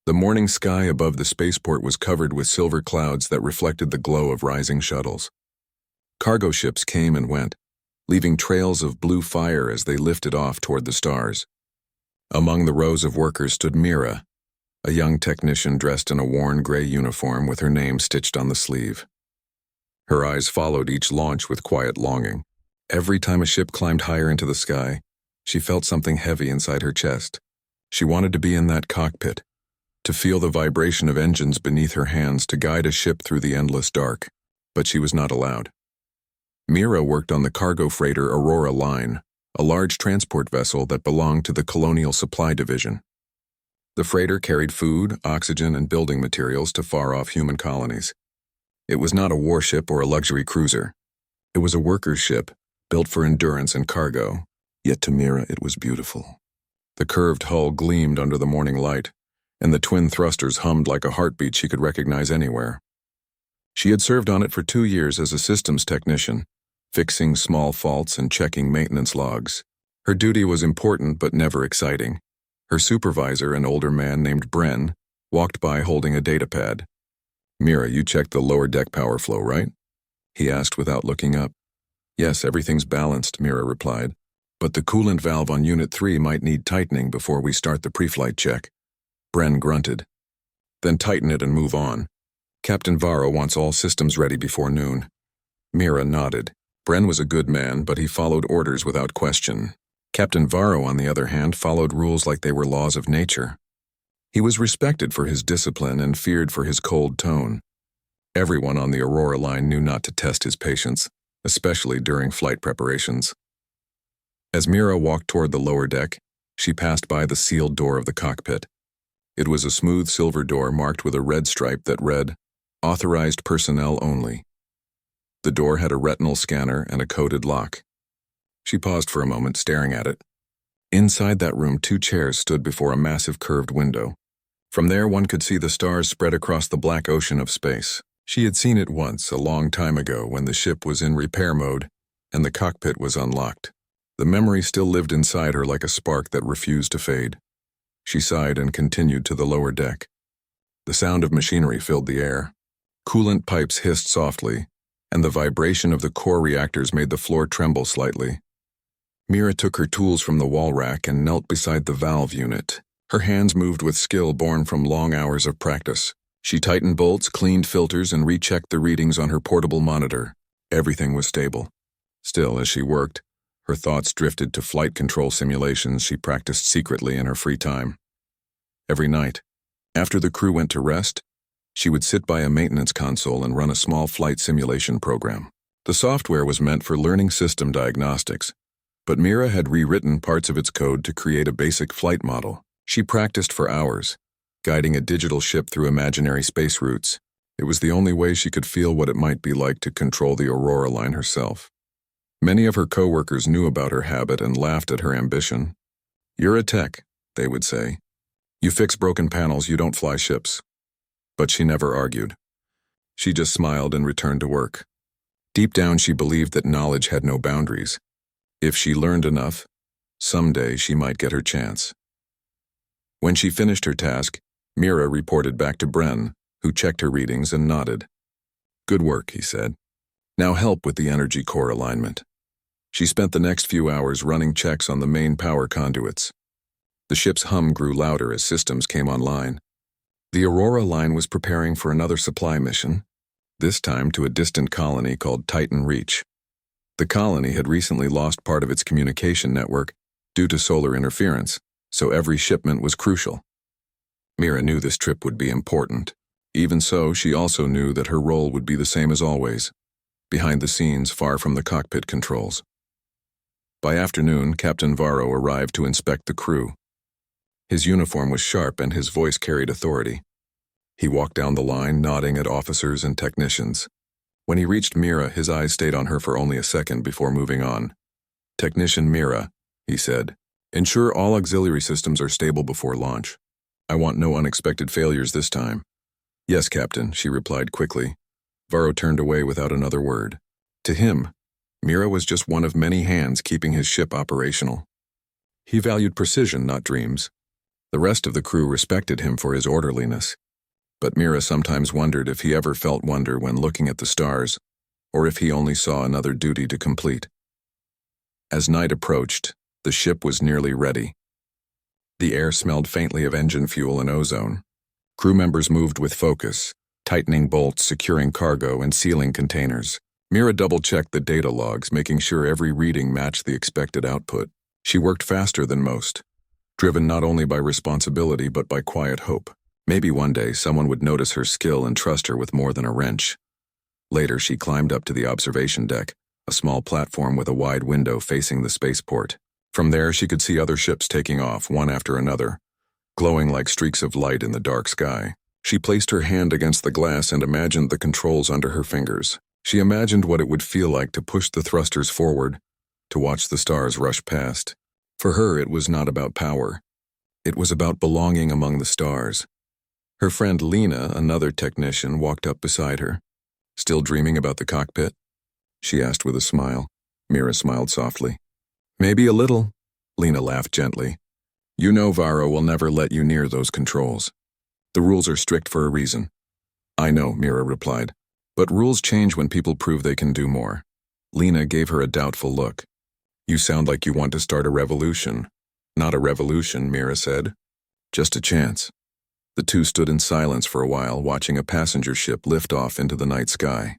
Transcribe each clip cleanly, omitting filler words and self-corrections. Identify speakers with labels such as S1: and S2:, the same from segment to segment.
S1: The morning sky above the spaceport was covered with silver clouds that reflected the glow of rising shuttles. Cargo ships came and went, leaving trails of blue fire as they lifted off toward the stars. Among the rows of workers stood Mira, a young technician dressed in a worn gray uniform with her name stitched on the sleeve. Her eyes followed each launch with quiet longing. Every time a ship climbed higher into the sky, she felt something heavy inside her chest. She wanted to be in that cockpit, to feel the vibration of engines beneath her hands to guide a ship through the endless dark, but she was not allowed. Mira worked on the cargo freighter Aurora Line, a large transport vessel that belonged to the Colonial Supply Division. The freighter carried food, oxygen, and building materials to far-off human colonies. It was not a warship or a luxury cruiser. It was a workers' ship, built for endurance and cargo, yet to Mira it was beautiful. The curved hull gleamed under the morning light, and the twin thrusters hummed like a heartbeat she could recognize anywhere. She had served on it for 2 years as a systems technician, fixing small faults and checking maintenance logs. Her duty was important but never exciting. Her supervisor, an older man named Bren, walked by holding a datapad. "Mira, you checked the lower deck power flow, right?" he asked without looking up. "Yes, everything's balanced," Mira replied. "But the coolant valve on Unit 3 might need tightening before we start the pre-flight check." Bren grunted. "Then tighten it and move on. Captain Varro wants all systems ready before noon." Mira nodded. Bren was a good man, but he followed orders without question. Captain Varro, on the other hand, followed rules like they were laws of nature. He was respected for his discipline and feared for his cold tone. Everyone on the Aurora Line knew not to test his patience, especially during flight preparations. As Mira walked toward the lower deck, she passed by the sealed door of the cockpit. It was a smooth silver door marked with a red stripe that read, "Authorized personnel only." The door had a retinal scanner and a coded lock. She paused for a moment, staring at it. Inside that room, 2 chairs stood before a massive curved window. From there, one could see the stars spread across the black ocean of space. She had seen it once, a long time ago, when the ship was in repair mode and the cockpit was unlocked. The memory still lived inside her like a spark that refused to fade. She sighed and continued to the lower deck. The sound of machinery filled the air. Coolant pipes hissed softly, and the vibration of the core reactors made the floor tremble slightly. Mira took her tools from the wall rack and knelt beside the valve unit. Her hands moved with skill born from long hours of practice. She tightened bolts, cleaned filters, and rechecked the readings on her portable monitor. Everything was stable. Still, as she worked, her thoughts drifted to flight control simulations she practiced secretly in her free time. Every night, after the crew went to rest, she would sit by a maintenance console and run a small flight simulation program. The software was meant for learning system diagnostics, but Mira had rewritten parts of its code to create a basic flight model. She practiced for hours, guiding a digital ship through imaginary space routes. It was the only way she could feel what it might be like to control the Aurora Line herself. Many of her co-workers knew about her habit and laughed at her ambition. "You're a tech," they would say. "You fix broken panels, you don't fly ships." But she never argued. She just smiled and returned to work. Deep down, she believed that knowledge had no boundaries. If she learned enough, someday she might get her chance. When she finished her task, Mira reported back to Bren, who checked her readings and nodded. "Good work," he said. "Now help with the energy core alignment." She spent the next few hours running checks on the main power conduits. The ship's hum grew louder as systems came online. The Aurora Line was preparing for another supply mission, this time to a distant colony called Titan Reach. The colony had recently lost part of its communication network due to solar interference, so every shipment was crucial. Mira knew this trip would be important. Even so, she also knew that her role would be the same as always, behind the scenes, far from the cockpit controls. By afternoon, Captain Varro arrived to inspect the crew. His uniform was sharp and his voice carried authority. He walked down the line, nodding at officers and technicians. When he reached Mira, his eyes stayed on her for only a second before moving on. "Technician Mira," he said, "ensure all auxiliary systems are stable before launch. I want no unexpected failures this time." "Yes, Captain," she replied quickly. Varro turned away without another word. To him, Mira was just one of many hands keeping his ship operational. He valued precision, not dreams. The rest of the crew respected him for his orderliness, but Mira sometimes wondered if he ever felt wonder when looking at the stars, or if he only saw another duty to complete. As night approached, the ship was nearly ready. The air smelled faintly of engine fuel and ozone. Crew members moved with focus, tightening bolts, securing cargo, and sealing containers. Mira double-checked the data logs, making sure every reading matched the expected output. She worked faster than most, driven not only by responsibility but by quiet hope. Maybe one day someone would notice her skill and trust her with more than a wrench. Later, she climbed up to the observation deck, a small platform with a wide window facing the spaceport. From there, she could see other ships taking off, one after another, glowing like streaks of light in the dark sky. She placed her hand against the glass and imagined the controls under her fingers. She imagined what it would feel like to push the thrusters forward, to watch the stars rush past. For her, it was not about power. It was about belonging among the stars. Her friend Lena, another technician, walked up beside her. "Still dreaming about the cockpit?" she asked with a smile. Mira smiled softly. "Maybe a little," Lena laughed gently. "You know Varro will never let you near those controls. The rules are strict for a reason." "I know," Mira replied. "But rules change when people prove they can do more." Lena gave her a doubtful look. "You sound like you want to start a revolution." "Not a revolution," Mira said. "Just a chance." The two stood in silence for a while, watching a passenger ship lift off into the night sky.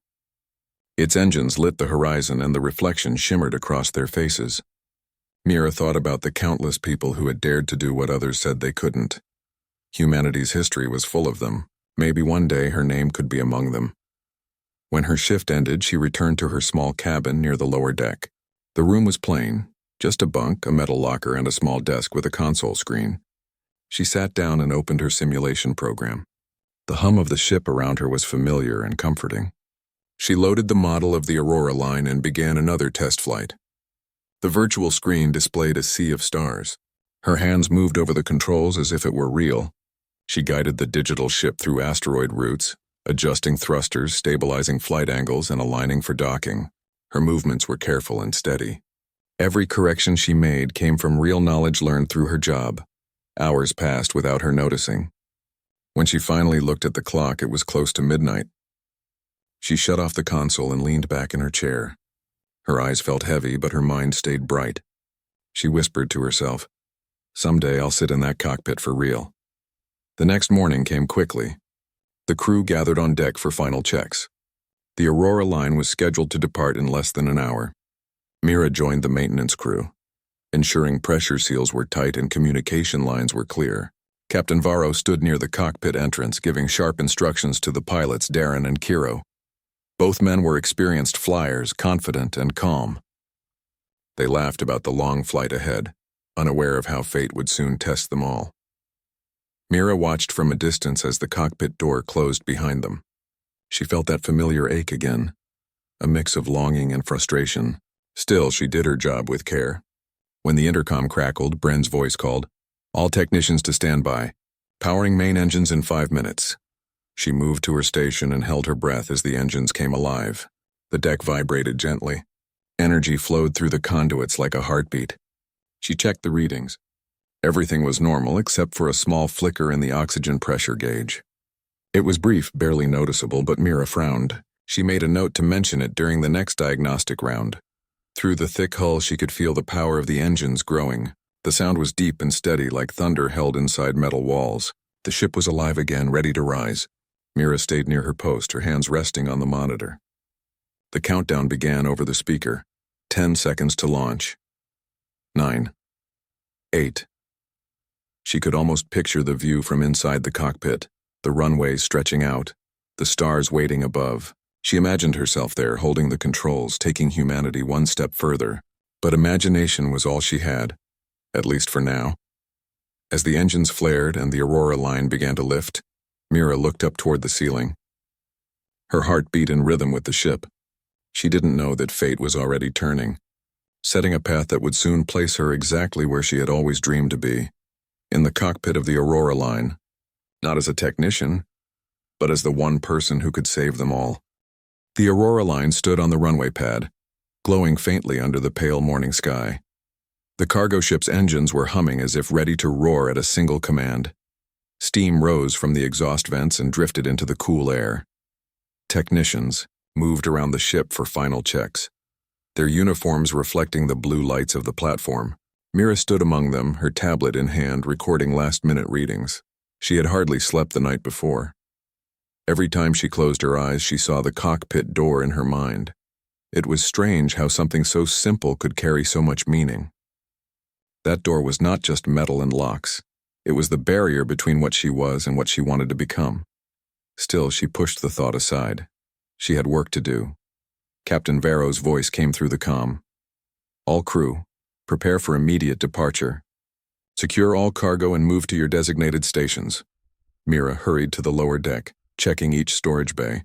S1: Its engines lit the horizon and the reflection shimmered across their faces. Mira thought about the countless people who had dared to do what others said they couldn't. Humanity's history was full of them. Maybe one day her name could be among them. When her shift ended, she returned to her small cabin near the lower deck. The room was plain, just a bunk, a metal locker, and a small desk with a console screen. She sat down and opened her simulation program. The hum of the ship around her was familiar and comforting. She loaded the model of the Aurora line and began another test flight. The virtual screen displayed a sea of stars. Her hands moved over the controls as if it were real. She guided the digital ship through asteroid routes, adjusting thrusters, stabilizing flight angles, and aligning for docking. Her movements were careful and steady. Every correction she made came from real knowledge learned through her job. Hours passed without her noticing. When she finally looked at the clock, it was close to midnight. She shut off the console and leaned back in her chair. Her eyes felt heavy, but her mind stayed bright. She whispered to herself, "Someday I'll sit in that cockpit for real." The next morning came quickly. The crew gathered on deck for final checks. The Aurora line was scheduled to depart in less than an hour. Mira joined the maintenance crew, ensuring pressure seals were tight and communication lines were clear. Captain Varro stood near the cockpit entrance, giving sharp instructions to the pilots, Darren and Kiro. Both men were experienced flyers, confident and calm. They laughed about the long flight ahead, unaware of how fate would soon test them all. Mira watched from a distance as the cockpit door closed behind them. She felt that familiar ache again, a mix of longing and frustration. Still, she did her job with care. When the intercom crackled, Bren's voice called, "All technicians to stand by. Powering main engines in 5 minutes." She moved to her station and held her breath as the engines came alive. The deck vibrated gently. Energy flowed through the conduits like a heartbeat. She checked the readings. Everything was normal except for a small flicker in the oxygen pressure gauge. It was brief, barely noticeable, but Mira frowned. She made a note to mention it during the next diagnostic round. Through the thick hull, she could feel the power of the engines growing. The sound was deep and steady, like thunder held inside metal walls. The ship was alive again, ready to rise. Mira stayed near her post, her hands resting on the monitor. The countdown began over the speaker. 10 seconds to launch. 9. 8. She could almost picture the view from inside the cockpit, the runway stretching out, the stars waiting above. She imagined herself there, holding the controls, taking humanity one step further. But imagination was all she had, at least for now. As the engines flared and the Aurora line began to lift, Mira looked up toward the ceiling. Her heart beat in rhythm with the ship. She didn't know that fate was already turning, setting a path that would soon place her exactly where she had always dreamed to be, in the cockpit of the Aurora line, not as a technician, but as the one person who could save them all. The Aurora line stood on the runway pad, glowing faintly under the pale morning sky. The cargo ship's engines were humming as if ready to roar at a single command. Steam rose from the exhaust vents and drifted into the cool air. Technicians moved around the ship for final checks, their uniforms reflecting the blue lights of the platform. Mira stood among them, her tablet in hand, recording last-minute readings. She had hardly slept the night before. Every time she closed her eyes, she saw the cockpit door in her mind. It was strange how something so simple could carry so much meaning. That door was not just metal and locks. It was the barrier between what she was and what she wanted to become. Still, she pushed the thought aside. She had work to do. Captain Varro's voice came through the comm. All crew, prepare for immediate departure. Secure all cargo and move to your designated stations. Mira hurried to the lower deck, checking each storage bay.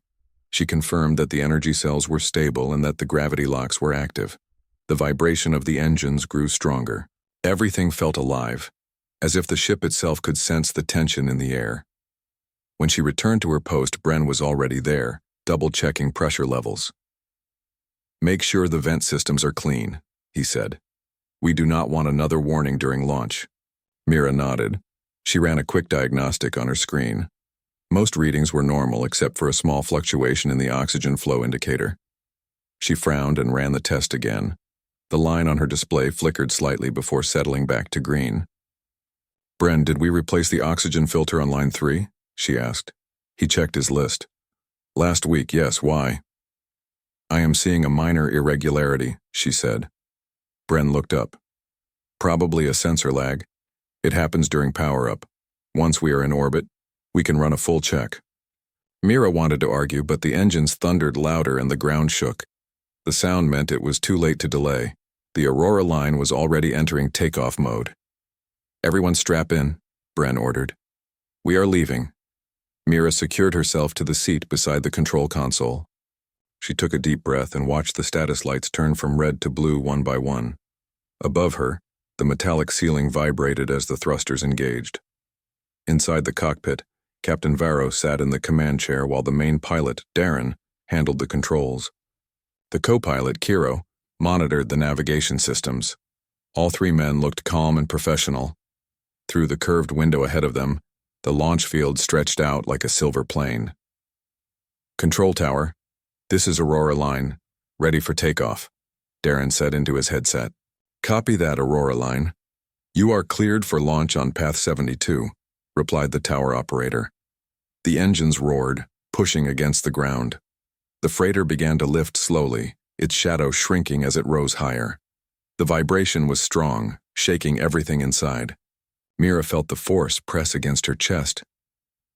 S1: She confirmed that the energy cells were stable and that the gravity locks were active. The vibration of the engines grew stronger. Everything felt alive, as if the ship itself could sense the tension in the air. When she returned to her post, Bren was already there, double-checking pressure levels. "Make sure the vent systems are clean," he said. "We do not want another warning during launch." Mira nodded. She ran a quick diagnostic on her screen. Most readings were normal except for a small fluctuation in the oxygen flow indicator. She frowned and ran the test again. The line on her display flickered slightly before settling back to green. "Bren, did we replace the oxygen filter on line 3? She asked. He checked his list. "Last week, yes. Why?" "I am seeing a minor irregularity," she said. Bren looked up. "Probably a sensor lag. It happens during power-up. Once we are in orbit, we can run a full check." Mira wanted to argue, but the engines thundered louder and the ground shook. The sound meant it was too late to delay. The Aurora line was already entering takeoff mode. "Everyone strap in," Bren ordered. "We are leaving." Mira secured herself to the seat beside the control console. She took a deep breath and watched the status lights turn from red to blue one by one. Above her, the metallic ceiling vibrated as the thrusters engaged. Inside the cockpit, Captain Varro sat in the command chair while the main pilot, Darren, handled the controls. The co-pilot, Kiro, monitored the navigation systems. All three men looked calm and professional. Through the curved window ahead of them, the launch field stretched out like a silver plane. "Control tower, this is Aurora line, ready for takeoff," Darren said into his headset. "Copy that, Aurora line. You are cleared for launch on path 72, replied the tower operator. The engines roared, pushing against the ground. The freighter began to lift slowly, its shadow shrinking as it rose higher. The vibration was strong, shaking everything inside. Mira felt the force press against her chest.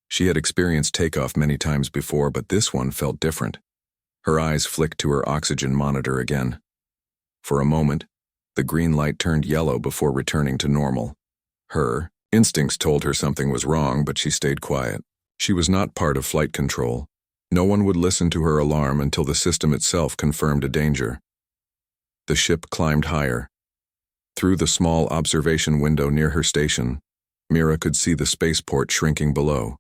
S1: She had experienced takeoff many times before, but this one felt different. Her eyes flicked to her oxygen monitor again. For a moment, the green light turned yellow before returning to normal. Her instincts told her something was wrong, but she stayed quiet. She was not part of flight control. No one would listen to her alarm until the system itself confirmed a danger. The ship climbed higher. Through the small observation window near her station, Mira could see the spaceport shrinking below.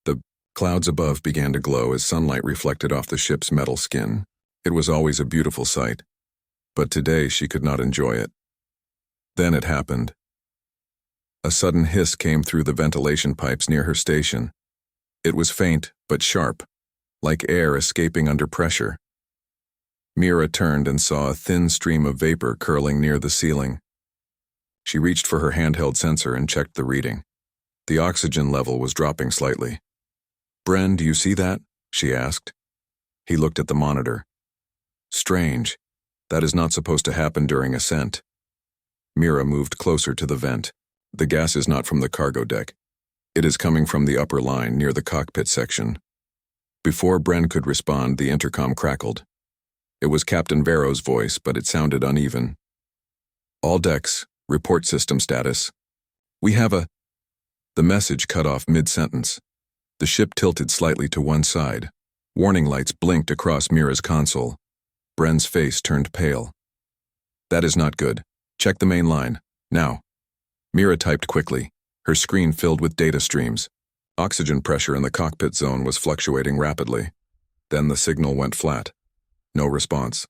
S1: The clouds above began to glow as sunlight reflected off the ship's metal skin. It was always a beautiful sight, but today she could not enjoy it. Then it happened. A sudden hiss came through the ventilation pipes near her station. It was faint, but sharp, like air escaping under pressure. Mira turned and saw a thin stream of vapor curling near the ceiling. She reached for her handheld sensor and checked the reading. The oxygen level was dropping slightly. "Bren, do you see that?" she asked. He looked at the monitor. "Strange. That is not supposed to happen during ascent." Mira moved closer to the vent. "The gas is not from the cargo deck. It is coming from the upper line near the cockpit section." Before Bren could respond, the intercom crackled. It was Captain Varro's voice, but it sounded uneven. "All decks, report system status. We have a..." The message cut off mid-sentence. The ship tilted slightly to one side. Warning lights blinked across Mira's console. Bren's face turned pale. "That is not good. Check the main line, now." Mira typed quickly, her screen filled with data streams. Oxygen pressure in the cockpit zone was fluctuating rapidly. Then the signal went flat. No response.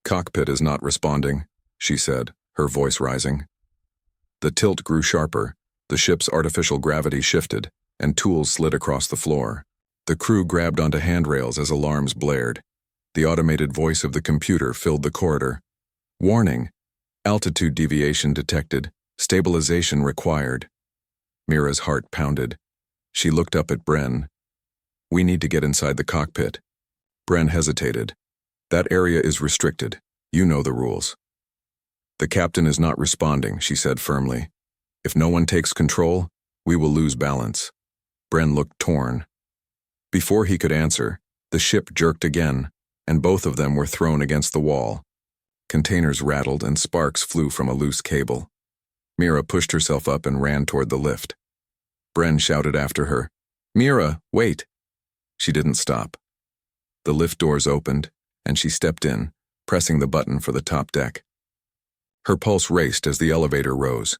S1: "Cockpit is not responding," she said, her voice rising. The tilt grew sharper, the ship's artificial gravity shifted, and tools slid across the floor. The crew grabbed onto handrails as alarms blared. The automated voice of the computer filled the corridor. Warning! Altitude deviation detected. Stabilization required. Mira's heart pounded. She looked up at Bren. We need to get inside the cockpit. Bren hesitated. That area is restricted. You know the rules. The captain is not responding, she said firmly. If no one takes control, we will lose balance. Bren looked torn. Before he could answer, the ship jerked again, and both of them were thrown against the wall. Containers rattled and sparks flew from a loose cable. Mira pushed herself up and ran toward the lift. Bren shouted after her, "Mira, wait!" She didn't stop. The lift doors opened, and she stepped in, pressing the button for the top deck. Her pulse raced as the elevator rose.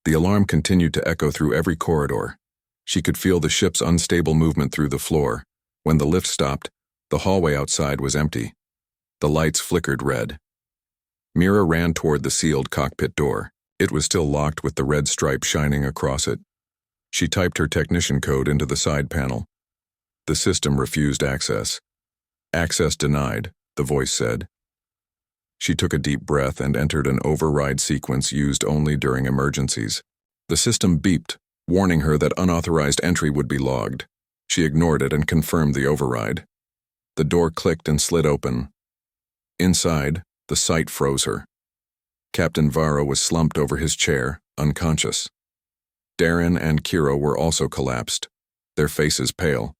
S1: The alarm continued to echo through every corridor. She could feel the ship's unstable movement through the floor. When the lift stopped, the hallway outside was empty. The lights flickered red. Mira ran toward the sealed cockpit door. It was still locked with the red stripe shining across it. She typed her technician code into the side panel. The system refused access. "Access denied," the voice said. She took a deep breath and entered an override sequence used only during emergencies. The system beeped, warning her that unauthorized entry would be logged. She ignored it and confirmed the override. The door clicked and slid open. Inside, the sight froze her. Captain Varro was slumped over his chair, unconscious. Darren and Kira were also collapsed, their faces pale.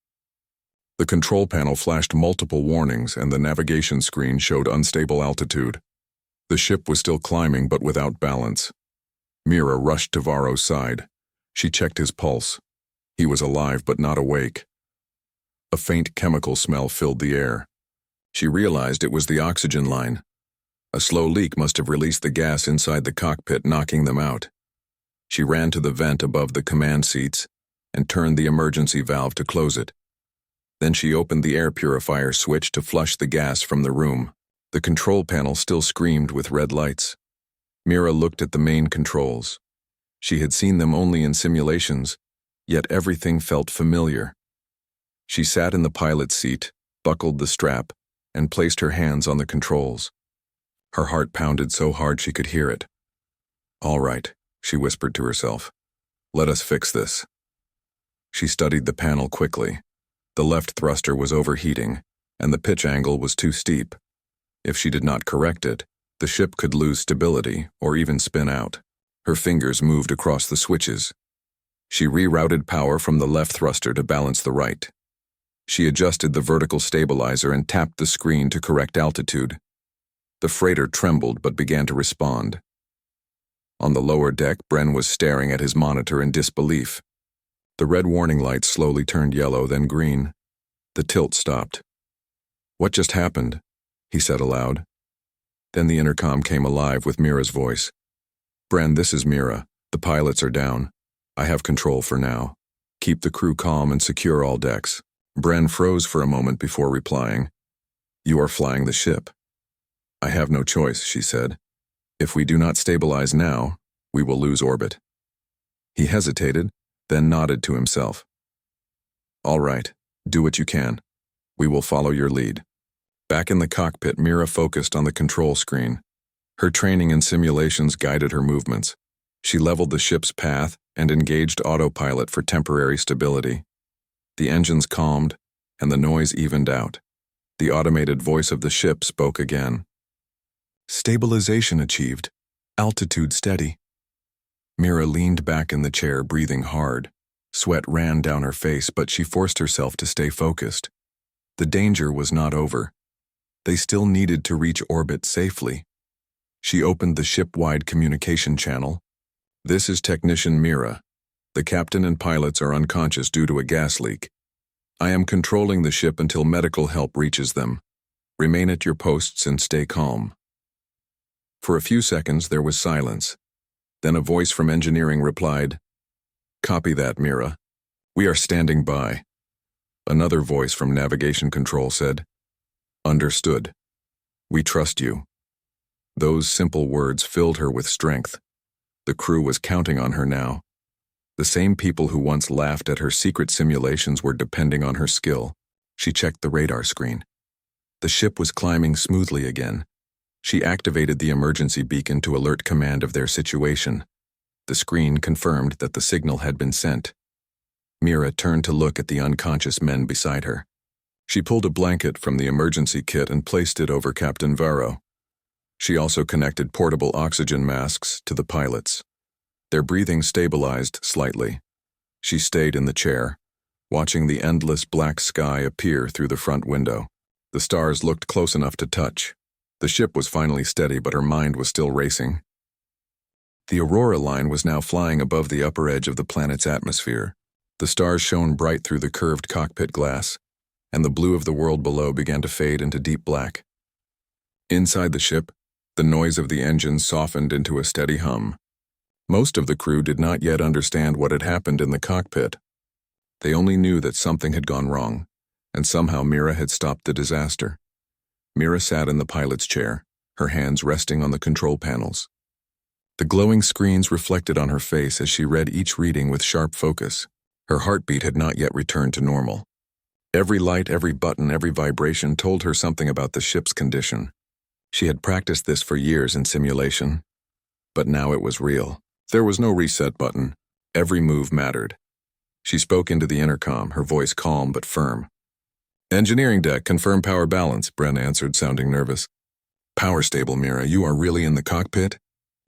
S1: The control panel flashed multiple warnings and the navigation screen showed unstable altitude. The ship was still climbing but without balance. Mira rushed to Varro's side. She checked his pulse. He was alive but not awake. A faint chemical smell filled the air. She realized it was the oxygen line. A slow leak must have released the gas inside the cockpit, knocking them out. She ran to the vent above the command seats and turned the emergency valve to close it. Then she opened the air purifier switch to flush the gas from the room. The control panel still screamed with red lights. Mira looked at the main controls. She had seen them only in simulations, yet everything felt familiar. She sat in the pilot's seat, buckled the strap, and placed her hands on the controls. Her heart pounded so hard she could hear it. "All right," she whispered to herself. "Let us fix this." She studied the panel quickly. The left thruster was overheating, and the pitch angle was too steep. If she did not correct it, the ship could lose stability or even spin out. Her fingers moved across the switches. She rerouted power from the left thruster to balance the right. She adjusted the vertical stabilizer and tapped the screen to correct altitude. The freighter trembled but began to respond. On the lower deck, Bren was staring at his monitor in disbelief. The red warning lights slowly turned yellow, then green. The tilt stopped. "What just happened?" he said aloud. Then the intercom came alive with Mira's voice. "Bren, this is Mira. The pilots are down. I have control for now. Keep the crew calm and secure all decks." Bren froze for a moment before replying. "You are flying the ship." "I have no choice," she said. "If we do not stabilize now, we will lose orbit." He hesitated, then nodded to himself. "All right, do what you can. We will follow your lead." Back in the cockpit, Mira focused on the control screen. Her training and simulations guided her movements. She leveled the ship's path and engaged autopilot for temporary stability. The engines calmed, and the noise evened out. The automated voice of the ship spoke again. "Stabilization achieved. Altitude steady." Mira leaned back in the chair, breathing hard. Sweat ran down her face, but she forced herself to stay focused. The danger was not over. They still needed to reach orbit safely. She opened the ship-wide communication channel. "This is Technician Mira. The captain and pilots are unconscious due to a gas leak. I am controlling the ship until medical help reaches them. Remain at your posts and stay calm." For a few seconds there was silence. Then a voice from engineering replied, "Copy that, Mira. We are standing by." Another voice from navigation control said, "Understood. We trust you." Those simple words filled her with strength. The crew was counting on her now. The same people who once laughed at her secret simulations were depending on her skill. She checked the radar screen. The ship was climbing smoothly again. She activated the emergency beacon to alert command of their situation. The screen confirmed that the signal had been sent. Mira turned to look at the unconscious men beside her. She pulled a blanket from the emergency kit and placed it over Captain Varro. She also connected portable oxygen masks to the pilots. Their breathing stabilized slightly. She stayed in the chair, watching the endless black sky appear through the front window. The stars looked close enough to touch. The ship was finally steady, but her mind was still racing. The Aurora line was now flying above the upper edge of the planet's atmosphere. The stars shone bright through the curved cockpit glass, and the blue of the world below began to fade into deep black. Inside the ship, the noise of the engines softened into a steady hum. Most of the crew did not yet understand what had happened in the cockpit. They only knew that something had gone wrong, and somehow Mira had stopped the disaster. Mira sat in the pilot's chair, her hands resting on the control panels. The glowing screens reflected on her face as she read each reading with sharp focus. Her heartbeat had not yet returned to normal. Every light, every button, every vibration told her something about the ship's condition. She had practiced this for years in simulation, but now it was real. There was no reset button. Every move mattered. She spoke into the intercom, her voice calm but firm. "Engineering deck, confirm power balance," Bren answered, sounding nervous. "Power stable, Mira. You are really in the cockpit?"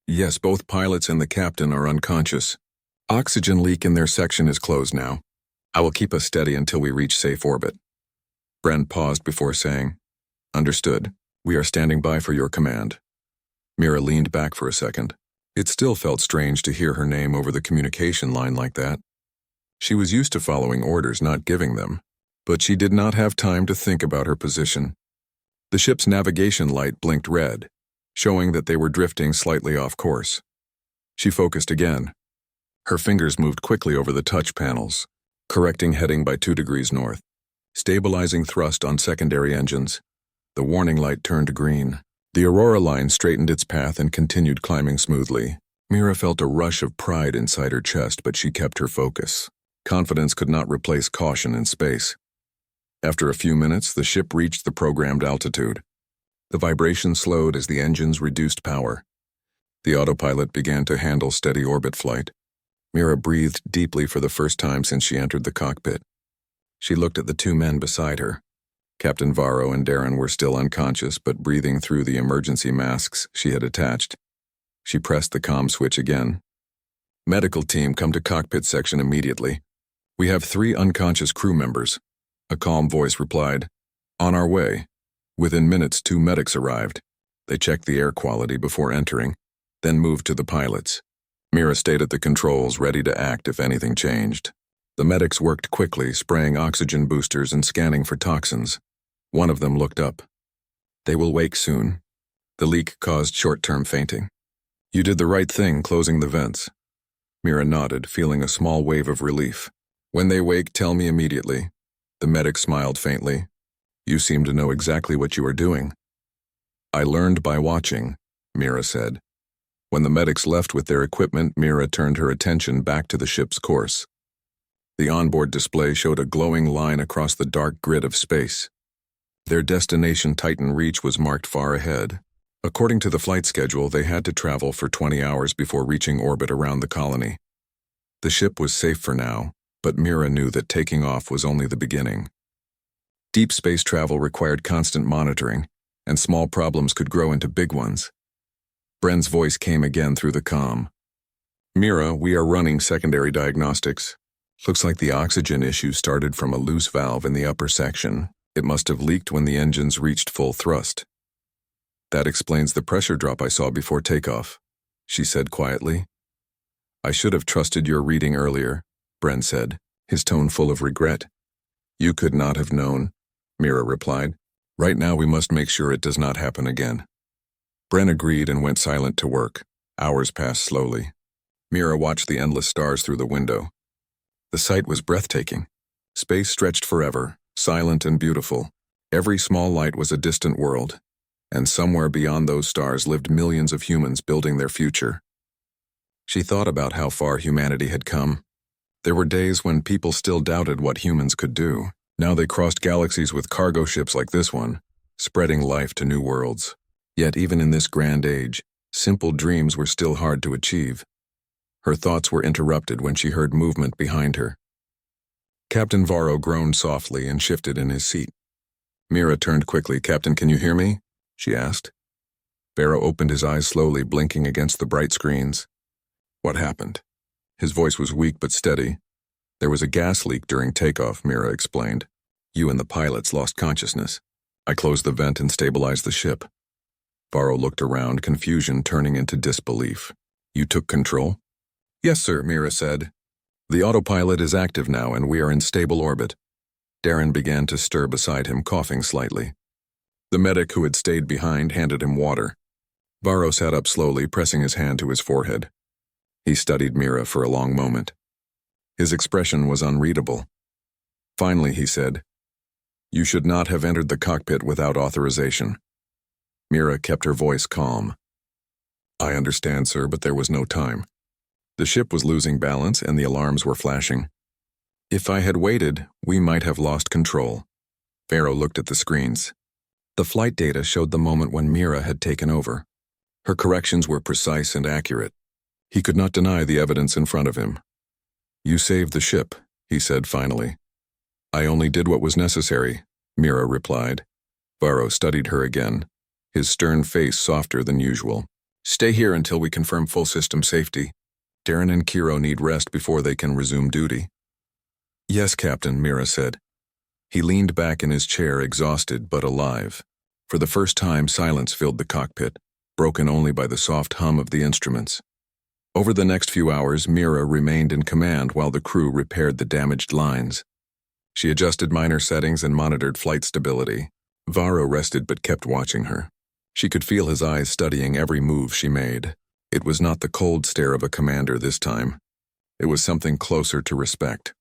S1: "Yes, both pilots and the captain are unconscious. Oxygen leak in their section is closed now. I will keep us steady until we reach safe orbit." Bren paused before saying, "Understood. We are standing by for your command." Mira leaned back for a second. It still felt strange to hear her name over the communication line like that. She was used to following orders, not giving them, but she did not have time to think about her position. The ship's navigation light blinked red, showing that they were drifting slightly off course. She focused again. Her fingers moved quickly over the touch panels, correcting heading by 2 degrees north, stabilizing thrust on secondary engines. The warning light turned green. The Aurora line straightened its path and continued climbing smoothly. Mira felt a rush of pride inside her chest, but she kept her focus. Confidence could not replace caution in space. After a few minutes, the ship reached the programmed altitude. The vibration slowed as the engines reduced power. The autopilot began to handle steady orbit flight. Mira breathed deeply for the first time since she entered the cockpit. She looked at the 2 men beside her. Captain Varro and Darren were still unconscious, but breathing through the emergency masks she had attached. She pressed the comm switch again. "Medical team, come to cockpit section immediately. We have 3 unconscious crew members." A calm voice replied, "On our way." Within minutes, 2 medics arrived. They checked the air quality before entering, then moved to the pilots. Mira stayed at the controls, ready to act if anything changed. The medics worked quickly, spraying oxygen boosters and scanning for toxins. One of them looked up. "They will wake soon. The leak caused short-term fainting. You did the right thing closing the vents." Mira nodded, feeling a small wave of relief. "When they wake, tell me immediately." The medic smiled faintly. "You seem to know exactly what you are doing." "I learned by watching," Mira said. When the medics left with their equipment, Mira turned her attention back to the ship's course. The onboard display showed a glowing line across the dark grid of space. Their destination, Titan Reach, was marked far ahead. According to the flight schedule, they had to travel for 20 hours before reaching orbit around the colony. The ship was safe for now, but Mira knew that taking off was only the beginning. Deep space travel required constant monitoring, and small problems could grow into big ones. Bren's voice came again through the comm. "Mira, we are running secondary diagnostics. Looks like the oxygen issue started from a loose valve in the upper section. It must have leaked when the engines reached full thrust. That explains the pressure drop I saw before takeoff," she said quietly. "I should have trusted your reading earlier," Bren said, his tone full of regret. "You could not have known," Mira replied. "Right now we must make sure it does not happen again." Bren agreed and went silent to work. Hours passed slowly. Mira watched the endless stars through the window. The sight was breathtaking. Space stretched forever, silent and beautiful. Every small light was a distant world. and somewhere beyond those stars lived millions of humans building their future. She thought about how far humanity had come. There were days when people still doubted what humans could do. Now they crossed galaxies with cargo ships like this one, spreading life to new worlds. Yet even in this grand age, simple dreams were still hard to achieve. Her thoughts were interrupted when she heard movement behind her. Captain Varro groaned softly and shifted in his seat. Mira turned quickly. "Captain, can you hear me?" she asked. Varro opened his eyes slowly, blinking against the bright screens. "What happened?" His voice was weak but steady. "There was a gas leak during takeoff," Mira explained. "You and the pilots lost consciousness. I closed the vent and stabilized the ship." Varro looked around, confusion turning into disbelief. "You took control?" "Yes, sir," Mira said. "The autopilot is active now and we are in stable orbit." Darren began to stir beside him, coughing slightly. The medic who had stayed behind handed him water. Varro sat up slowly, pressing his hand to his forehead. He studied Mira for a long moment. His expression was unreadable. Finally, he said, "You should not have entered the cockpit without authorization." Mira kept her voice calm. "I understand, sir, but there was no time. The ship was losing balance and the alarms were flashing. If I had waited, we might have lost control." Varro looked at the screens. The flight data showed the moment when Mira had taken over. Her corrections were precise and accurate. He could not deny the evidence in front of him. "You saved the ship," he said finally. "I only did what was necessary," Mira replied. Varro studied her again, his stern face softer than usual. "Stay here until we confirm full system safety. Darren and Kiro need rest before they can resume duty." "Yes, Captain," Mira said. He leaned back in his chair, exhausted but alive. For the first time, silence filled the cockpit, broken only by the soft hum of the instruments. Over the next few hours, Mira remained in command while the crew repaired the damaged lines. She adjusted minor settings and monitored flight stability. Varro rested but kept watching her. She could feel his eyes studying every move she made. It was not the cold stare of a commander this time. It was something closer to respect.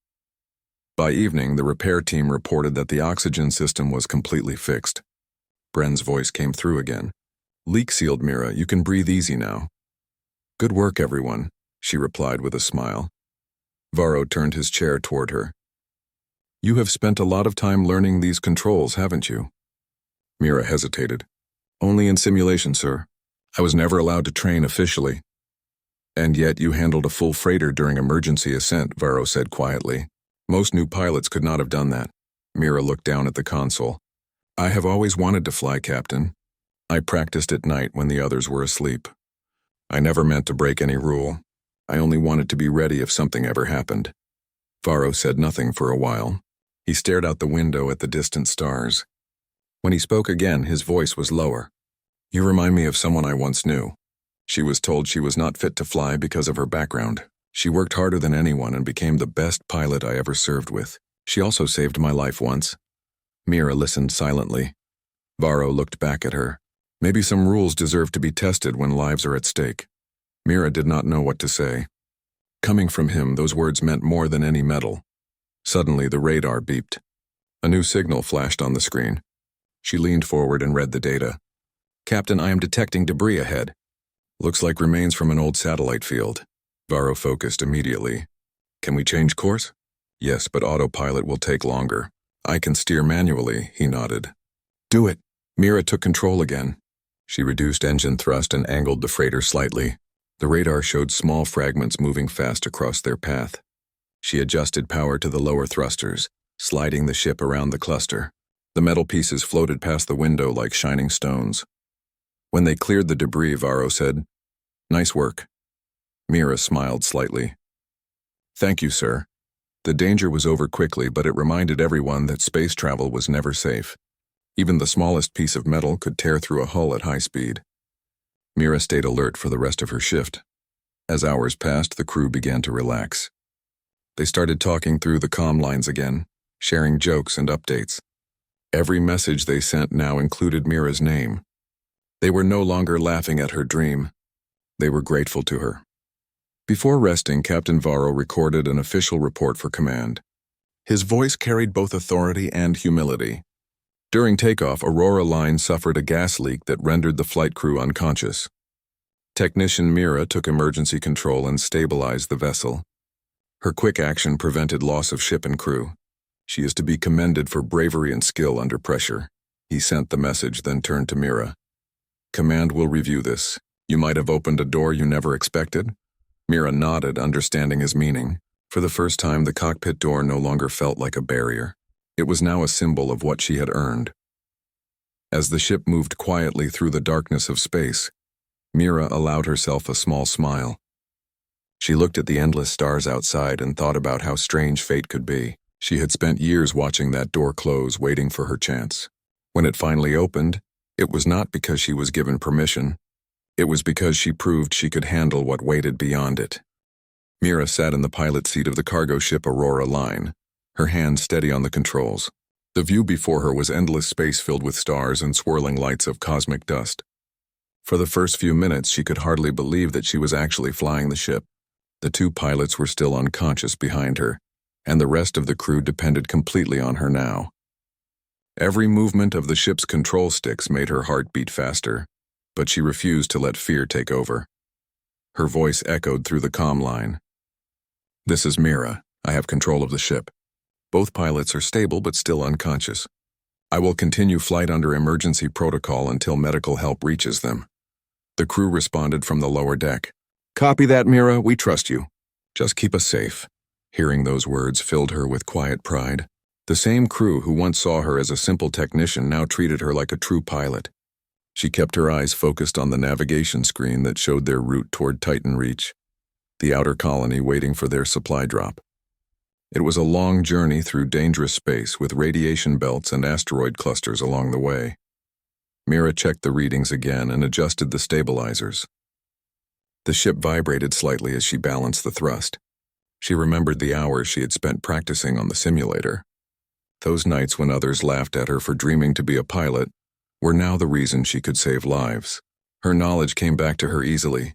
S1: By evening, the repair team reported that the oxygen system was completely fixed. Bren's voice came through again. "Leak sealed, Mira. You can breathe easy now." "Good work, everyone," she replied with a smile. Varro turned his chair toward her. "You have spent a lot of time learning these controls, haven't you?" Mira hesitated. "Only in simulation, sir. I was never allowed to train officially." "And yet you handled a full freighter during emergency ascent," Varro said quietly. "Most new pilots could not have done that." Mira looked down at the console. "I have always wanted to fly, Captain. I practiced at night when the others were asleep. I never meant to break any rule. I only wanted to be ready if something ever happened." Varro said nothing for a while. He stared out the window at the distant stars. When he spoke again, his voice was lower. "You remind me of someone I once knew. She was told she was not fit to fly because of her background. She worked harder than anyone and became the best pilot I ever served with. She also saved my life once." Mira listened silently. Varro looked back at her. Maybe some rules deserve to be tested when lives are at stake. Mira did not know what to say. Coming from him, those words meant more than any medal. Suddenly, the radar beeped. A new signal flashed on the screen. She leaned forward and read the data. "Captain, I am detecting debris ahead." "Looks like remains from an old satellite field." Varro focused immediately. "Can we change course?" "Yes, but autopilot will take longer." "I can steer manually," he nodded. "Do it." Mira took control again. She reduced engine thrust and angled the freighter slightly. The radar showed small fragments moving fast across their path. She adjusted power to the lower thrusters, sliding the ship around the cluster. The metal pieces floated past the window like shining stones. When they cleared the debris, Varro said, "Nice work." Mira smiled slightly. "Thank you, sir." The danger was over quickly, but it reminded everyone that space travel was never safe. Even the smallest piece of metal could tear through a hull at high speed. Mira stayed alert for the rest of her shift. As hours passed, the crew began to relax. They started talking through the comm lines again, sharing jokes and updates. Every message they sent now included Mira's name. They were no longer laughing at her dream. They were grateful to her. Before resting, Captain Varro recorded an official report for command. His voice carried both authority and humility. During takeoff, Aurora Line suffered a gas leak that rendered the flight crew unconscious. Technician Mira took emergency control and stabilized the vessel. Her quick action prevented loss of ship and crew. She is to be commended for bravery and skill under pressure. He sent the message, then turned to Mira. Command will review this. You might have opened a door you never expected? Mira nodded, understanding his meaning. For the first time, the cockpit door no longer felt like a barrier. It was now a symbol of what she had earned. As the ship moved quietly through the darkness of space, Mira allowed herself a small smile. She looked at the endless stars outside and thought about how strange fate could be. She had spent years watching that door close, waiting for her chance. When it finally opened, it was not because she was given permission. It was because she proved she could handle what waited beyond it. Mira sat in the pilot seat of the cargo ship Aurora Line, her hands steady on the controls. The view before her was endless space filled with stars and swirling lights of cosmic dust. For the first few minutes, she could hardly believe that she was actually flying the ship. The two pilots were still unconscious behind her, and the rest of the crew depended completely on her now. Every movement of the ship's control sticks made her heart beat faster, but she refused to let fear take over. Her voice echoed through the comm line. "This is Mira. I have control of the ship. Both pilots are stable but still unconscious. I will continue flight under emergency protocol until medical help reaches them." The crew responded from the lower deck. "Copy that, Mira. We trust you. Just keep us safe." Hearing those words filled her with quiet pride. The same crew who once saw her as a simple technician now treated her like a true pilot. She kept her eyes focused on the navigation screen that showed their route toward Titan Reach, the outer colony waiting for their supply drop. It was a long journey through dangerous space with radiation belts and asteroid clusters along the way. Mira checked the readings again and adjusted the stabilizers. The ship vibrated slightly as she balanced the thrust. She remembered the hours she had spent practicing on the simulator. Those nights when others laughed at her for dreaming to be a pilot were now the reason she could save lives. Her knowledge came back to her easily,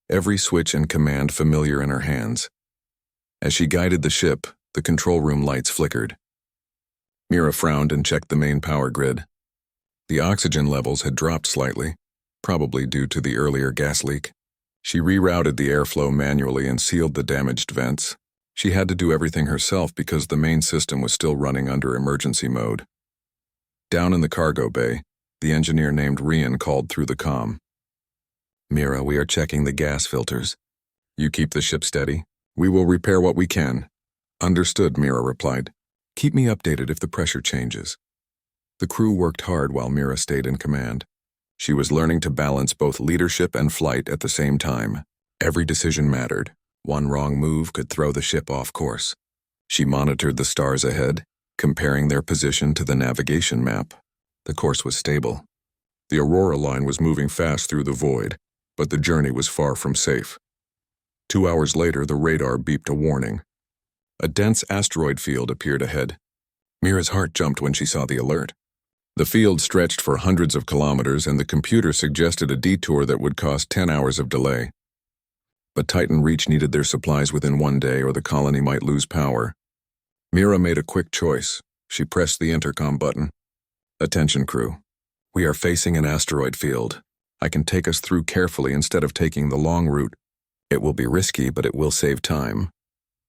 S1: every switch and command familiar in her hands. As she guided the ship, the control room lights flickered. Mira frowned and checked the main power grid. The oxygen levels had dropped slightly, probably due to the earlier gas leak. She rerouted the airflow manually and sealed the damaged vents. She had to do everything herself because the main system was still running under emergency mode. Down in the cargo bay, the engineer named Rian called through the comm. "Mira, we are checking the gas filters. You keep the ship steady. We will repair what we can." "Understood," Mira replied. "Keep me updated if the pressure changes." The crew worked hard while Mira stayed in command. She was learning to balance both leadership and flight at the same time. Every decision mattered. One wrong move could throw the ship off course. She monitored the stars ahead, comparing their position to the navigation map. The course was stable. The Aurora Line was moving fast through the void, but the journey was far from safe. 2 hours later, the radar beeped a warning. A dense asteroid field appeared ahead. Mira's heart jumped when she saw the alert. The field stretched for hundreds of kilometers, and the computer suggested a detour that would cost 10 hours of delay. But Titan Reach needed their supplies within 1 day, or the colony might lose power. Mira made a quick choice. She pressed the intercom button. "Attention, crew. We are facing an asteroid field. I can take us through carefully instead of taking the long route. It will be risky, but it will save time."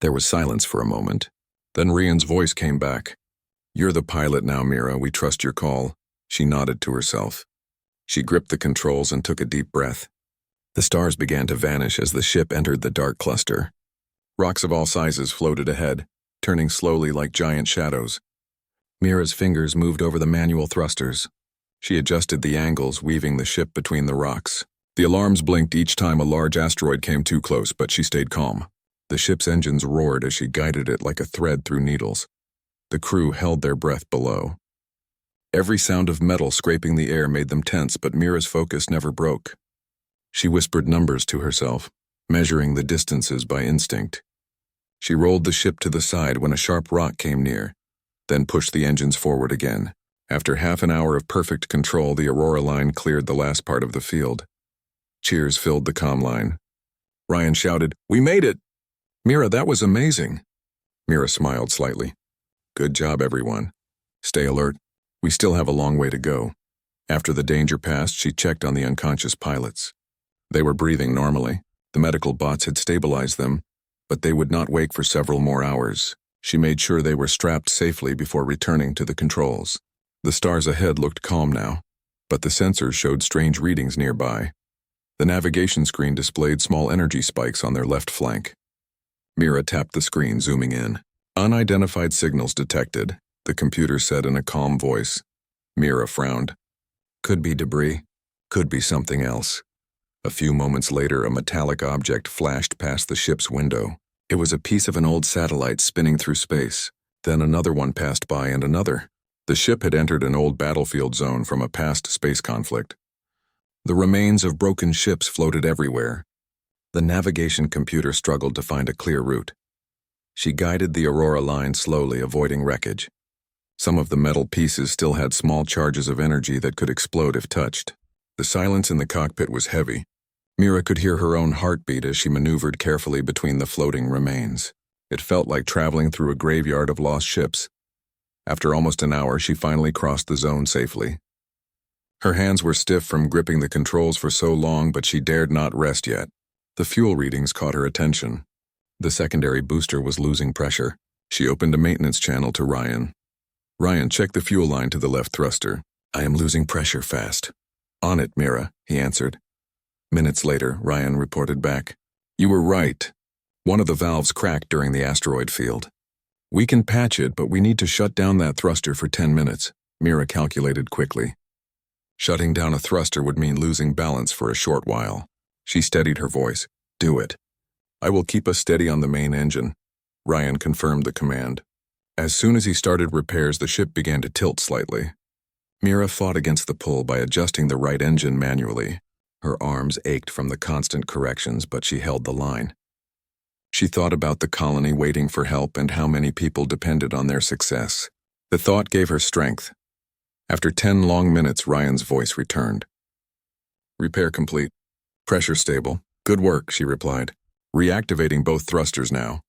S1: There was silence for a moment. Then Rian's voice came back. "You're the pilot now, Mira. We trust your call." She nodded to herself. She gripped the controls and took a deep breath. The stars began to vanish as the ship entered the dark cluster. Rocks of all sizes floated ahead, turning slowly like giant shadows. Mira's fingers moved over the manual thrusters. She adjusted the angles, weaving the ship between the rocks. The alarms blinked each time a large asteroid came too close, but she stayed calm. The ship's engines roared as she guided it like a thread through needles. The crew held their breath below. Every sound of metal scraping the air made them tense, but Mira's focus never broke. She whispered numbers to herself, measuring the distances by instinct. She rolled the ship to the side when a sharp rock came near, then pushed the engines forward again. After half an hour of perfect control, the Aurora Line cleared the last part of the field. Cheers filled the comm line. Ryan shouted, "We made it!" "Mira, that was amazing." Mira smiled slightly. "Good job, everyone. Stay alert. We still have a long way to go. After the danger passed, she checked on the unconscious pilots. They were breathing normally. The medical bots had stabilized them, but they would not wake for several more hours. She made sure they were strapped safely before returning to the controls. The stars ahead looked calm now, but the sensors showed strange readings nearby. The navigation screen displayed small energy spikes on their left flank. Mira tapped the screen, zooming in. Unidentified signals detected, the computer said in a calm voice. Mira frowned. Could be debris. Could be something else. A few moments later, a metallic object flashed past the ship's window. It was a piece of an old satellite spinning through space. Then another one passed by and another. The ship had entered an old battlefield zone from a past space conflict. The remains of broken ships floated everywhere. The navigation computer struggled to find a clear route. She guided the Aurora line slowly, avoiding wreckage. Some of the metal pieces still had small charges of energy that could explode if touched. The silence in the cockpit was heavy. Mira could hear her own heartbeat as she maneuvered carefully between the floating remains. It felt like traveling through a graveyard of lost ships. After almost an hour, she finally crossed the zone safely. Her hands were stiff from gripping the controls for so long, but she dared not rest yet. The fuel readings caught her attention. The secondary booster was losing pressure. She opened a maintenance channel to Ryan. Ryan, check the fuel line to the left thruster. I am losing pressure fast. On it, Mira, he answered. Minutes later, Ryan reported back. You were right. One of the valves cracked during the asteroid field. We can patch it, but we need to shut down that thruster for 10 minutes, Mira calculated quickly. Shutting down a thruster would mean losing balance for a short while. She steadied her voice. Do it. I will keep us steady on the main engine. Ryan confirmed the command. As soon as he started repairs, the ship began to tilt slightly. Mira fought against the pull by adjusting the right engine manually. Her arms ached from the constant corrections, but she held the line. She thought about the colony waiting for help and how many people depended on their success. The thought gave her strength. After 10 long minutes, Ryan's voice returned. Repair complete. Pressure stable. Good work, she replied. Reactivating both thrusters now.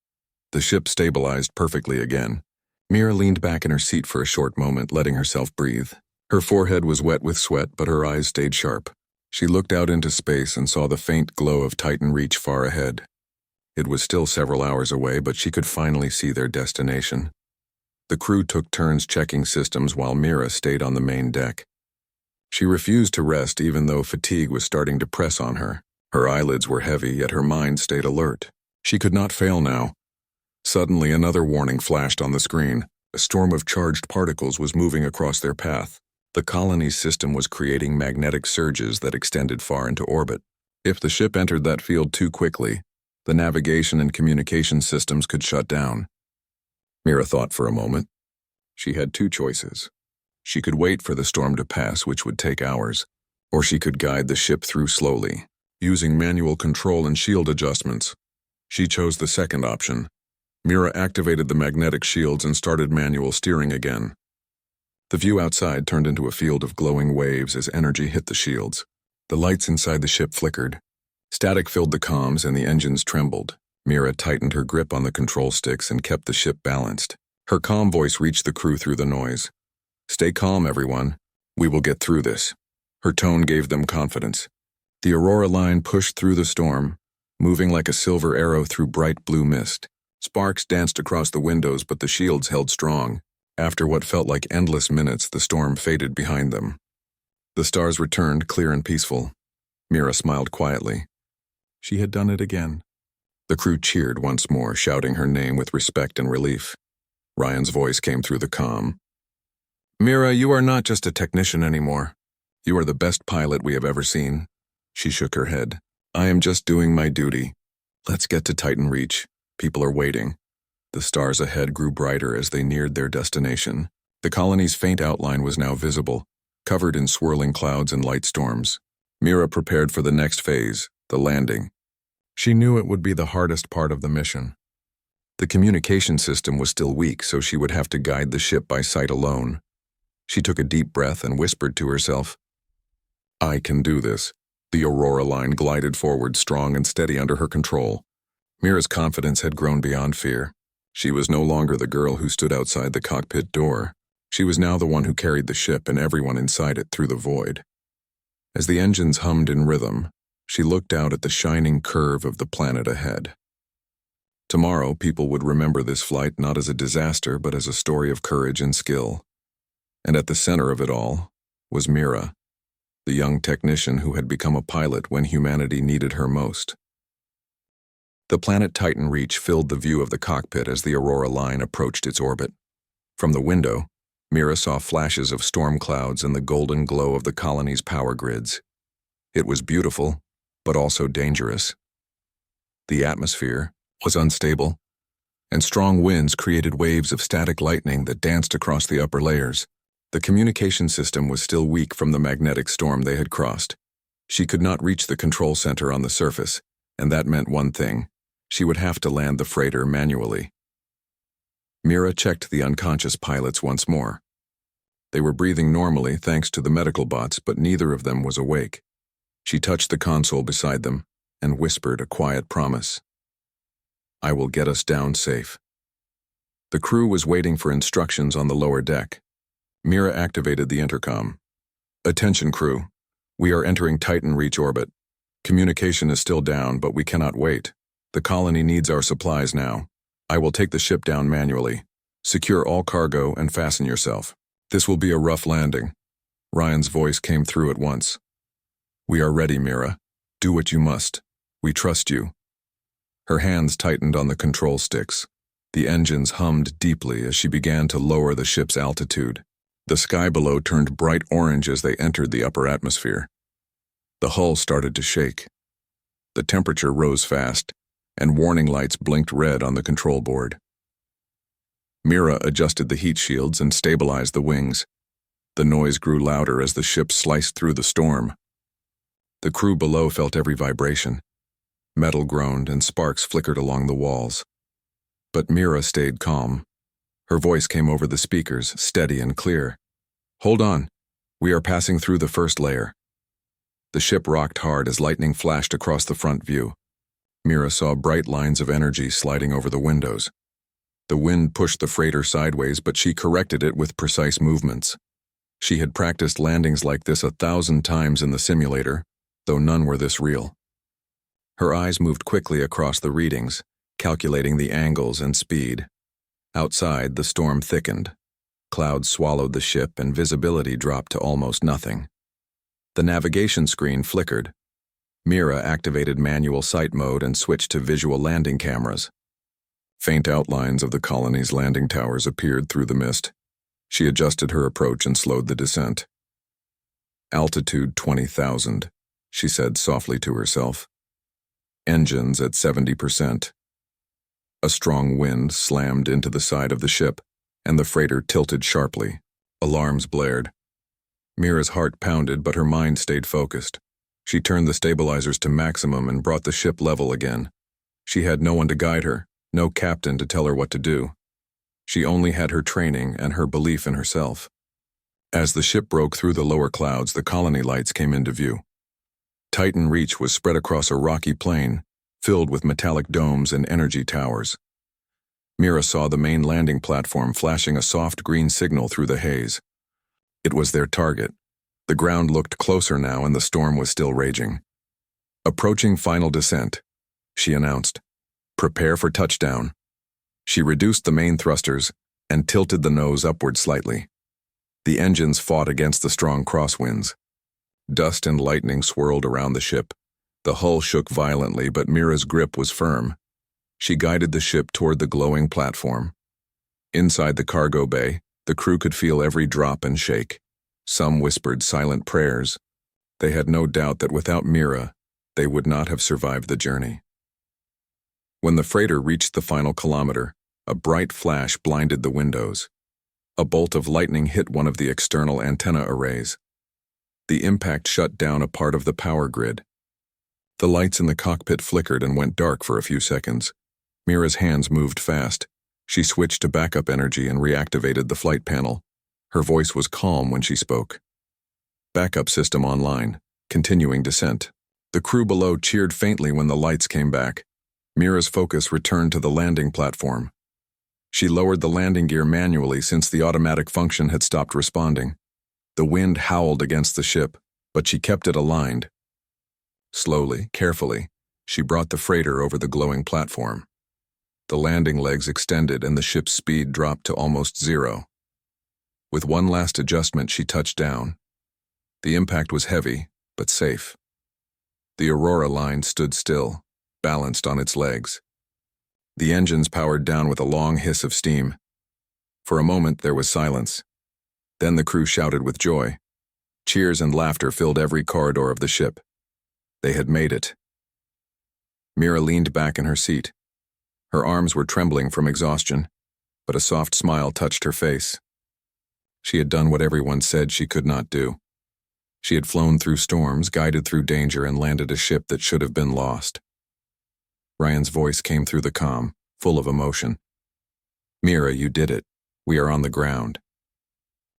S1: The ship stabilized perfectly again. Mira leaned back in her seat for a short moment, letting herself breathe. Her forehead was wet with sweat, but her eyes stayed sharp. She looked out into space and saw the faint glow of Titan Reach far ahead. It was still several hours away, but she could finally see their destination. The crew took turns checking systems while Mira stayed on the main deck. She refused to rest even though fatigue was starting to press on her. Her eyelids were heavy, yet her mind stayed alert. She could not fail now. Suddenly, another warning flashed on the screen. A storm of charged particles was moving across their path. The colony's system was creating magnetic surges that extended far into orbit. If the ship entered that field too quickly, the navigation and communication systems could shut down. Mira thought for a moment. She had two choices. She could wait for the storm to pass, which would take hours, or she could guide the ship through slowly, using manual control and shield adjustments. She chose the second option. Mira activated the magnetic shields and started manual steering again. The view outside turned into a field of glowing waves as energy hit the shields. The lights inside the ship flickered. Static filled the comms and the engines trembled. Mira tightened her grip on the control sticks and kept the ship balanced. Her calm voice reached the crew through the noise. Stay calm, everyone. We will get through this. Her tone gave them confidence. The Aurora line pushed through the storm, moving like a silver arrow through bright blue mist. Sparks danced across the windows, but the shields held strong. After what felt like endless minutes, the storm faded behind them. The stars returned, clear and peaceful. Mira smiled quietly. She had done it again. The crew cheered once more, shouting her name with respect and relief. Ryan's voice came through the comm. Mira, you are not just a technician anymore. You are the best pilot we have ever seen. She shook her head. I am just doing my duty. Let's get to Titan Reach. People are waiting. The stars ahead grew brighter as they neared their destination. The colony's faint outline was now visible, covered in swirling clouds and light storms. Mira prepared for the next phase, the landing. She knew it would be the hardest part of the mission. The communication system was still weak, so she would have to guide the ship by sight alone. She took a deep breath and whispered to herself, I can do this. The Aurora line glided forward, strong and steady under her control. Mira's confidence had grown beyond fear. She was no longer the girl who stood outside the cockpit door. She was now the one who carried the ship and everyone inside it through the void. As the engines hummed in rhythm, she looked out at the shining curve of the planet ahead. Tomorrow, people would remember this flight not as a disaster but as a story of courage and skill. And at the center of it all was Mira, the young technician who had become a pilot when humanity needed her most. The planet Titan Reach filled the view of the cockpit as the Aurora line approached its orbit. From the window, Mira saw flashes of storm clouds and the golden glow of the colony's power grids. It was beautiful, but also dangerous. The atmosphere was unstable, and strong winds created waves of static lightning that danced across the upper layers. The communication system was still weak from the magnetic storm they had crossed. She could not reach the control center on the surface, and that meant one thing: she would have to land the freighter manually. Mira checked the unconscious pilots once more. They were breathing normally thanks to the medical bots, but neither of them was awake. She touched the console beside them and whispered a quiet promise. "I will get us down safe." The crew was waiting for instructions on the lower deck. Mira activated the intercom. "Attention, crew. We are entering Titan Reach orbit. Communication is still down, but we cannot wait. The colony needs our supplies now. I will take the ship down manually. Secure all cargo and fasten yourself. This will be a rough landing." Ryan's voice came through at once. "We are ready, Mira. Do what you must. We trust you." Her hands tightened on the control sticks. The engines hummed deeply as she began to lower the ship's altitude. The sky below turned bright orange as they entered the upper atmosphere. The hull started to shake. The temperature rose fast, and warning lights blinked red on the control board. Mira adjusted the heat shields and stabilized the wings. The noise grew louder as the ship sliced through the storm. The crew below felt every vibration. Metal groaned and sparks flickered along the walls. But Mira stayed calm. Her voice came over the speakers, steady and clear. "Hold on. We are passing through the first layer." The ship rocked hard as lightning flashed across the front view. Mira saw bright lines of energy sliding over the windows. The wind pushed the freighter sideways, but she corrected it with precise movements. She had practiced landings like this 1,000 times in the simulator, though none were this real. Her eyes moved quickly across the readings, calculating the angles and speed. Outside, the storm thickened. Clouds swallowed the ship and visibility dropped to almost nothing. The navigation screen flickered. Mira activated manual sight mode and switched to visual landing cameras. Faint outlines of the colony's landing towers appeared through the mist. She adjusted her approach and slowed the descent. "Altitude 20,000, she said softly to herself. "Engines at 70%. A strong wind slammed into the side of the ship, and the freighter tilted sharply. Alarms blared. Mira's heart pounded, but her mind stayed focused. She turned the stabilizers to maximum and brought the ship level again. She had no one to guide her, no captain to tell her what to do. She only had her training and her belief in herself. As the ship broke through the lower clouds, the colony lights came into view. Titan Reach was spread across a rocky plain, filled with metallic domes and energy towers. Mira saw the main landing platform flashing a soft green signal through the haze. It was their target. The ground looked closer now and the storm was still raging. "Approaching final descent," she announced. "Prepare for touchdown." She reduced the main thrusters and tilted the nose upward slightly. The engines fought against the strong crosswinds. Dust and lightning swirled around the ship. The hull shook violently, but Mira's grip was firm. She guided the ship toward the glowing platform. Inside the cargo bay, the crew could feel every drop and shake. Some whispered silent prayers. They had no doubt that without Mira, they would not have survived the journey. When the freighter reached the final kilometer, a bright flash blinded the windows. A bolt of lightning hit one of the external antenna arrays. The impact shut down a part of the power grid. The lights in the cockpit flickered and went dark for a few seconds. Mira's hands moved fast. She switched to backup energy and reactivated the flight panel. Her voice was calm when she spoke. "Backup system online. Continuing descent." The crew below cheered faintly when the lights came back. Mira's focus returned to the landing platform. She lowered the landing gear manually since the automatic function had stopped responding. The wind howled against the ship, but she kept it aligned. Slowly, carefully, she brought the freighter over the glowing platform. The landing legs extended and the ship's speed dropped to almost zero. With one last adjustment, she touched down. The impact was heavy, but safe. The Aurora line stood still, balanced on its legs. The engines powered down with a long hiss of steam. For a moment, there was silence. Then the crew shouted with joy. Cheers and laughter filled every corridor of the ship. They had made it. Mira leaned back in her seat. Her arms were trembling from exhaustion, but a soft smile touched her face. She had done what everyone said she could not do. She had flown through storms, guided through danger, and landed a ship that should have been lost. Ryan's voice came through the comm, full of emotion. Mira, you did it. We are on the ground.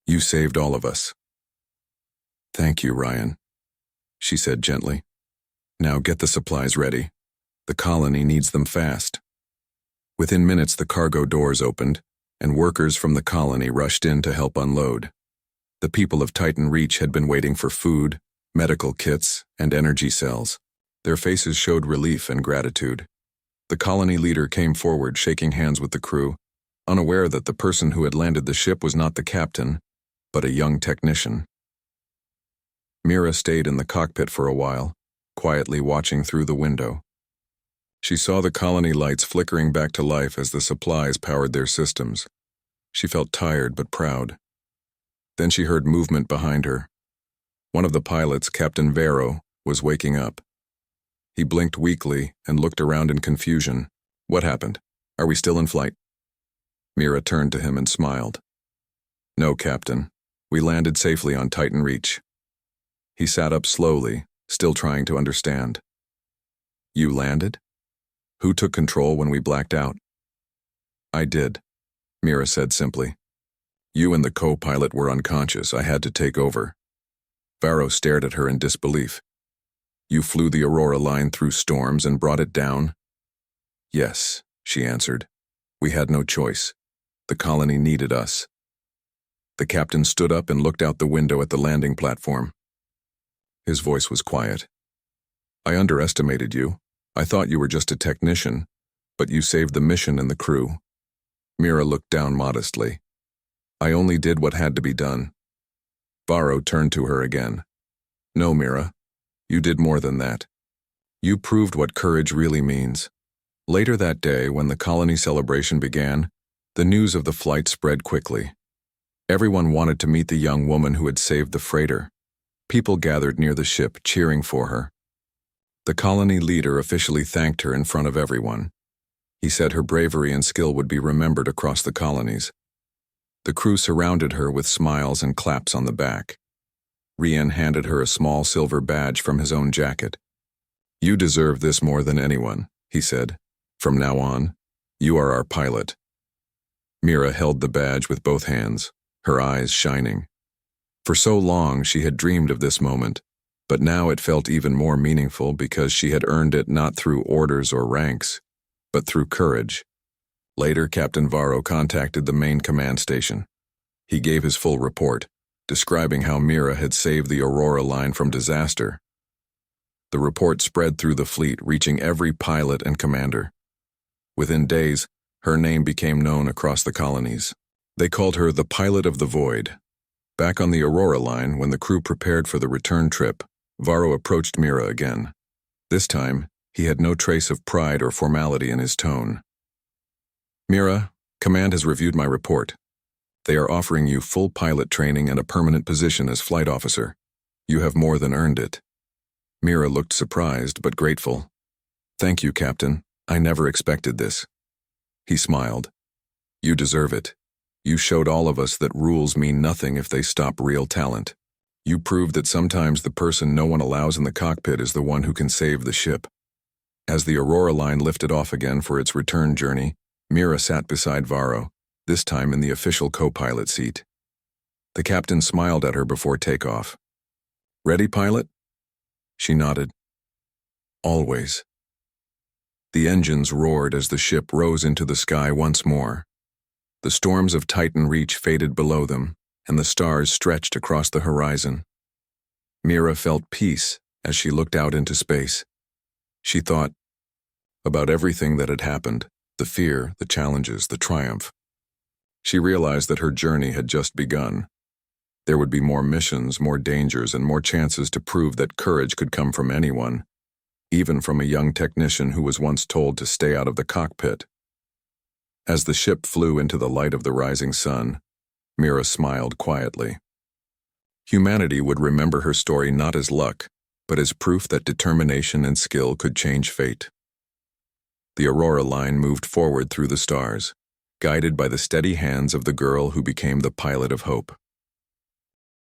S1: You saved all of us. Thank you, Ryan, she said gently. Now get the supplies ready. The colony needs them fast. Within minutes, the cargo doors opened, and workers from the colony rushed in to help unload. The people of Titan Reach had been waiting for food, medical kits, and energy cells. Their faces showed relief and gratitude. The colony leader came forward, shaking hands with the crew, unaware that the person who had landed the ship was not the captain, but a young technician. Mira stayed in the cockpit for a while, quietly watching through the window. She saw the colony lights flickering back to life as the supplies powered their systems. She felt tired but proud. Then she heard movement behind her. One of the pilots, Captain Vero, was waking up. He blinked weakly and looked around in confusion. What happened? Are we still in flight? Mira turned to him and smiled. No, Captain. We landed safely on Titan Reach. He sat up slowly, still trying to understand. You landed? Who took control when we blacked out? I did, Mira said simply. You and the co-pilot were unconscious. I had to take over. Vero stared at her in disbelief. You flew the Aurora line through storms and brought it down? Yes, she answered. We had no choice. The colony needed us. The captain stood up and looked out the window at the landing platform. His voice was quiet. I underestimated you. I thought you were just a technician, but you saved the mission and the crew. Mira looked down modestly. I only did what had to be done. Vero turned to her again. No, Mira. You did more than that. You proved what courage really means. Later that day, when the colony celebration began, the news of the flight spread quickly. Everyone wanted to meet the young woman who had saved the freighter. People gathered near the ship, cheering for her. The colony leader officially thanked her in front of everyone. He said her bravery and skill would be remembered across the colonies. The crew surrounded her with smiles and claps on the back. Ryan handed her a small silver badge from his own jacket. You deserve this more than anyone, he said. From now on, you are our pilot. Mira held the badge with both hands, her eyes shining. For so long she had dreamed of this moment, but now it felt even more meaningful because she had earned it not through orders or ranks, but through courage. Later, Captain Vero contacted the main command station. He gave his full report, describing how Mira had saved the Aurora line from disaster. The report spread through the fleet, reaching every pilot and commander. Within days, her name became known across the colonies. They called her the Pilot of the Void. Back on the Aurora line, when the crew prepared for the return trip, Vero approached Mira again. This time, he had no trace of pride or formality in his tone. Mira, Command has reviewed my report. They are offering you full pilot training and a permanent position as flight officer. You have more than earned it. Mira looked surprised but grateful. Thank you, Captain. I never expected this. He smiled. You deserve it. You showed all of us that rules mean nothing if they stop real talent. You proved that sometimes the person no one allows in the cockpit is the one who can save the ship. As the Aurora line lifted off again for its return journey, Mira sat beside Vero, this time in the official co-pilot seat. The captain smiled at her before takeoff. Ready, pilot? She nodded. Always. The engines roared as the ship rose into the sky once more. The storms of Titan Reach faded below them, and the stars stretched across the horizon. Mira felt peace as she looked out into space. She thought about everything that had happened, the fear, the challenges, the triumph. She realized that her journey had just begun. There would be more missions, more dangers, and more chances to prove that courage could come from anyone, even from a young technician who was once told to stay out of the cockpit. As the ship flew into the light of the rising sun, Mira smiled quietly. Humanity would remember her story not as luck, but as proof that determination and skill could change fate. The Aurora line moved forward through the stars, guided by the steady hands of the girl who became the pilot of hope.